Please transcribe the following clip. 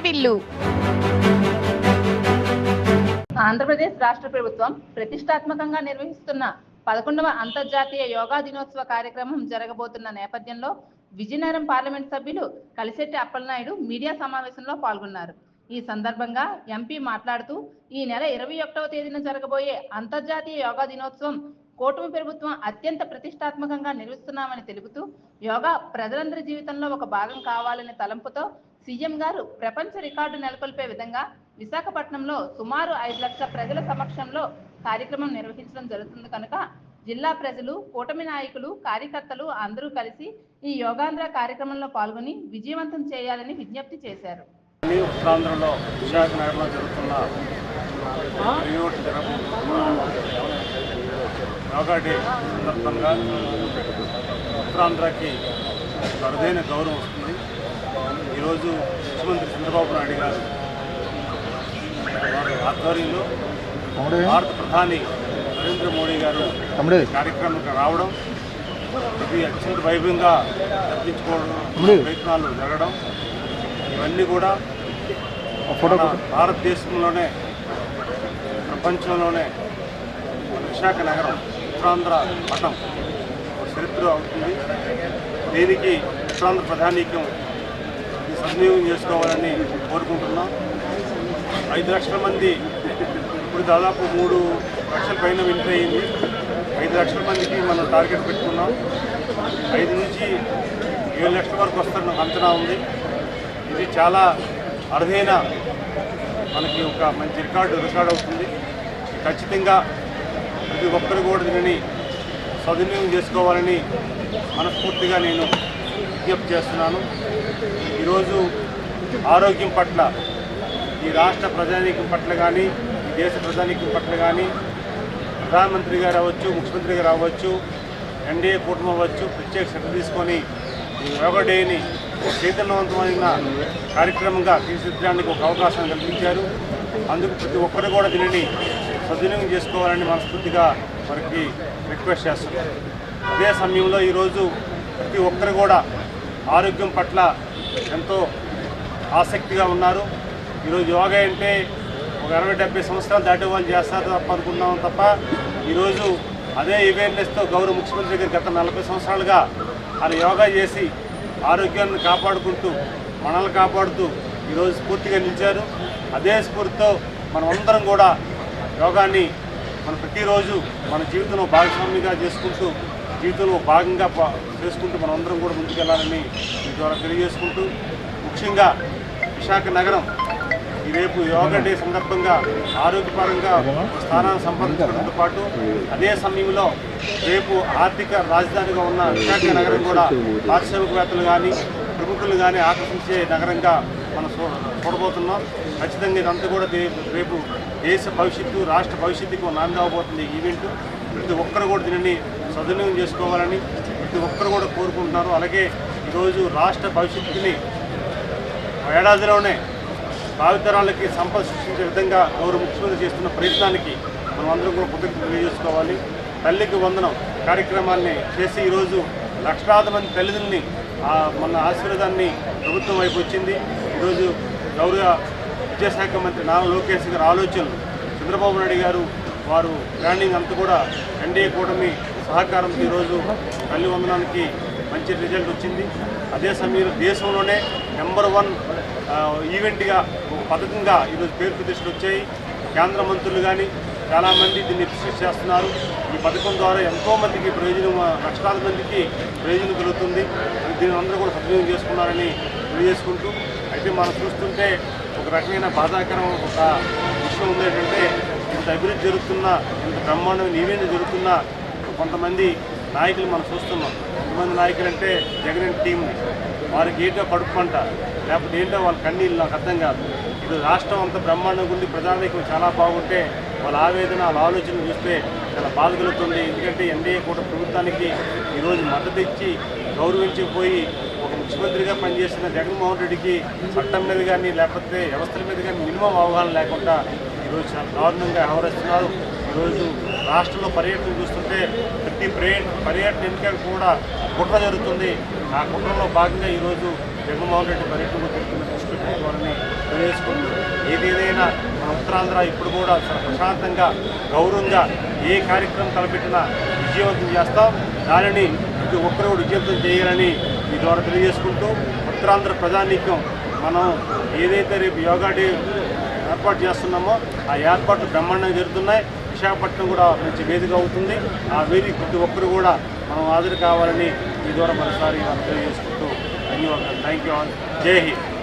వాటిల్లు. ఆంధ్రప్రదేశ్ రాష్ట్ర ప్రభుత్వం ప్రతిష్టాత్మకంగా నిర్వహిస్తున్న 11వ అంతర్జాతీయ యోగా దినోత్సవ కార్యక్రమం జరగబోతున్న నేపథ్యంలో విజయనగరం పార్లమెంట్ సభ్యులు కలిశెట్టి అప్పలనాయుడు మీడియా సమావేశంలో పాల్గొన్నారు. ఈ సందర్భంగా ఎంపీ మాట్లాడుతూ ఈ నెల 21వ తేదీన జరగబోయే అంతర్జాతీయ యోగా దినోత్సవం కూటమి ప్రభుత్వం అత్యంత ప్రతిష్టాత్మకంగా నిర్వహిస్తున్నామని తెలుపుతూ యోగా ప్రజలందరి జీవితంలో ఒక భాగం కావాలనే తలంపుతో సీఎం గారు ప్రపంచ రికార్డు నెలకొల్పే విధంగా విశాఖపట్నంలో సుమారు 5 లక్షల ప్రజల సమక్షంలో కార్యక్రమం నిర్వహించడం జరుగుతుంది కనుక జిల్లా ప్రజలు, కూటమి నాయకులు, కార్యకర్తలు అందరూ కలిసి ఈ యోగాంధ్ర కార్యక్రమంలో పాల్గొని విజయవంతం చేయాలని విజ్ఞప్తి చేశారు. ఉత్తరాంధ్రలో విశాఖనగరంలో జరుగుతున్న యోగా డే సందర్భంగా ఉత్తరాంధ్రకి అరుదైన గౌరవం వస్తుంది. ఈరోజు ముఖ్యమంత్రి చంద్రబాబు నాయుడు గారు ఆధ్వర్యంలో భారత ప్రధాని నరేంద్ర మోడీ గారు కార్యక్రమానికి రావడం, ఇది అత్యంత వైభవంగా జరిపించుకోవడం, ప్రయత్నాలు జరగడం, ఇవన్నీ కూడా భారతదేశంలోనే ప్రపంచంలోనే విశాఖ నగరం ఉత్తరాంధ్ర పట్టం చరిత్ర అవుతుంది. దీనికి ఉత్తరాంధ్ర ప్రధానికం సద్వినియోగం చేసుకోవాలని కోరుకుంటున్నాం. 5 లక్షల మంది, ఇప్పుడు దాదాపు 3 లక్షల పైన వింటర్ అయింది. 5 లక్షల మందికి మనం టార్గెట్ పెట్టుకున్నాం. 5 నుంచి 7 లక్షల వరకు వస్తున్న అంచనా ఉంది. ఇది చాలా అరుదైన మనకి ఒక మంచి రికార్డ్ అవుతుంది. ఖచ్చితంగా ప్రతి ఒక్కరు కూడా దీనిని సద్వినియోగం చేసుకోవాలని మనస్ఫూర్తిగా నేను విజ్ఞప్తి చేస్తున్నాను. ఈరోజు ఆరోగ్యం పట్ల ఈ రాష్ట్ర ప్రజానీకం పట్ల కానీ, ఈ దేశ ప్రజానీకం పట్ల కానీ ప్రధానమంత్రి గారు అవ్వచ్చు, ముఖ్యమంత్రి గారు అవ్వచ్చు, ఎన్డీఏ కూటమి అవ్వచ్చు, ప్రత్యేక శ్రద్ధ తీసుకొని ఈ యోగా డేని చైతన్యవంతమైన కార్యక్రమంగా తీర్చిదిద్దడానికి ఒక అవకాశం కల్పించారు. అందుకు ప్రతి ఒక్కరు కూడా దీనిని సద్వినియోగం చేసుకోవాలని మనస్ఫూర్తిగా వారికి రిక్వెస్ట్ చేస్తున్నాం. అదే సమయంలో ఈరోజు ప్రతి ఒక్కరు కూడా ఆరోగ్యం పట్ల ఎంతో ఆసక్తిగా ఉన్నారు. ఈరోజు యోగా అంటే ఒక 60-70 సంవత్సరాలు దాటే వాళ్ళు చేస్తారు తప్ప అనుకున్నాం తప్ప, ఈరోజు అదే అవేర్నెస్తో గౌరవ ముఖ్యమంత్రి గారు గత 40 సంవత్సరాలుగా ఆయన యోగా చేసి ఆరోగ్యాన్ని కాపాడుకుంటూ, మనల్ని కాపాడుతూ ఈరోజు స్ఫూర్తిగా నిలిచారు. అదే స్ఫూర్తితో మనం అందరం కూడా యోగాన్ని మనం ప్రతిరోజు మన జీవితంలో భాగస్వామిగా చేసుకుంటూ, జీవితంలో భాగంగా చేసుకుంటూ మనం అందరం కూడా ముందుకెళ్లాలని మీ ద్వారా తెలియజేసుకుంటూ, ముఖ్యంగా విశాఖ నగరం ఈ రేపు యోగా డే సందర్భంగా ఆరోగ్యపరంగా స్థానాన్ని సంపాదించడంతో పాటు అదే సమయంలో రేపు ఆర్థిక రాజధానిగా ఉన్న విశాఖ నగరం కూడా పారిశ్రామికవేత్తలు కానీ, ప్రముఖులు కానీ ఆకర్షించే నగరంగా మనం చూడబోతున్నాం. ఖచ్చితంగా ఇదంతా కూడా రేపు దేశ భవిష్యత్తు, రాష్ట్ర భవిష్యత్తుకు నాంది అవబోతుంది ఈ ఈవెంట్. ప్రతి ఒక్కరు కూడా దీనిని సద్వినియోగం చేసుకోవాలని ప్రతి ఒక్కరు కూడా కోరుకుంటున్నారు. అలాగే ఈరోజు రాష్ట్ర భవిష్యత్తుని ఏడాదిలోనే భావితరాలకి సంపద సృష్టించే విధంగా గౌరవ ముఖ్యమంత్రి చేస్తున్న ప్రయత్నానికి మనం అందరం కూడా కృతజ్ఞతలు తెలియజేసుకోవాలి. తల్లికి వందనం కార్యక్రమాన్ని చేసి ఈరోజు లక్షలాది మంది తల్లిదండ్రులని మన ఆశీర్వాదాన్ని ప్రభుత్వం వైపు వచ్చింది. ఈరోజు గౌరవ విద్యాశాఖ మంత్రి నారా లోకేష్ గారి ఆలోచనలు, చంద్రబాబు నాయుడు గారు వారు ప్లానింగ్ అంతా కూడా ఎన్డీఏ కూటమి సహకారంతో ఈరోజు తల్లి వందనానికి మంచి రిజల్ట్ వచ్చింది. అదే సమయంలో దేశంలోనే నెంబర్ 1 ఈవెంట్గా ఒక పథకంగా ఈరోజు పేరు ప్రతిష్టలు వచ్చాయి. కేంద్ర మంత్రులు కానీ చాలామంది దీన్ని అప్రిషియేట్ చేస్తున్నారు. ఈ పథకం ద్వారా ఎంతోమందికి ప్రయోజనం, లక్షలాది మందికి ప్రయోజనం కలుగుతుంది. దీని అందరూ కూడా సద్వినియోగం చేసుకున్నారని తెలియజేసుకుంటూ, అయితే మనం చూస్తుంటే ఒక రకమైన బాధాకరం ఒక విషయం ఉంది. ఏంటంటే ఇంత అభివృద్ధి జరుగుతున్న, ఇంత బ్రహ్మాండమైన ఈవెంట్ జరుగుతున్న కొంతమంది నాయకులు మనం చూస్తున్నాం. కొంతమంది నాయకులు అంటే జగన్ టీంని, వారికి ఏంటో కడుపు పంట, లేకపోతే ఏంటో వాళ్ళ కన్నీళ్ళు నాకు అర్థం కాదు. ఇది రాష్ట్రం అంతా బ్రహ్మాండంగా ఉండి ప్రజానీకం చాలా బాగుంటే వాళ్ళ ఆవేదన, వాళ్ళ ఆలోచన చూస్తే చాలా బాధ కలుగుతుంది. ఎందుకంటే ఎన్డీఏ కూడా ప్రభుత్వానికి ఈరోజు మద్దతు ఇచ్చి గౌరవించిపోయి ఒక ముఖ్యమంత్రిగా పనిచేసిన జగన్మోహన్ రెడ్డికి చట్టం మీద కానీ లేకపోతే వ్యవస్థల మీద కానీ మినిమం అవగాహన లేకుండా ఈరోజు చాలా దారుణంగా వ్యవహరిస్తున్నారు. ఈరోజు రాష్ట్రంలో పర్యటన చూస్తుంటే ప్రతి పర్యటన ఎన్నికలు కూడా కుట్ర జరుగుతుంది. ఆ కుట్రలో భాగంగా ఈరోజు జగన్మోహన్ రెడ్డి పర్యటన జరుగుతున్న దృష్టి జరుపుకోవాలని తెలియజేసుకుంటూ ఏదేదైనా మన ఉత్తరాంధ్ర ఇప్పుడు కూడా ప్రశాంతంగా గౌరవంగా ఏ కార్యక్రమం తలపెట్టినా విజయవంతం చేస్తాం. దానిని ప్రతి ఒక్కరూ విజయవంతం చేయాలని ఈ ద్వారా తెలియజేసుకుంటూ ఉత్తరాంధ్ర ప్రజానీక్యం మనం ఏదైతే రేపు యోగా డే ఏర్పాటు చేస్తున్నామో ఆ ఏర్పాట్లు బ్రహ్మాండంగా జరుగుతున్నాయి. విశాఖపట్నం కూడా మంచి వేదిక అవుతుంది. ఆ వేదిక ప్రతి ఒక్కరు కూడా మనం హాజరు కావాలని ఈ ద్వారా మరోసారి తెలియజేసుకుంటూ ధన్యవాదాలు. Thank you all. జై హింద్.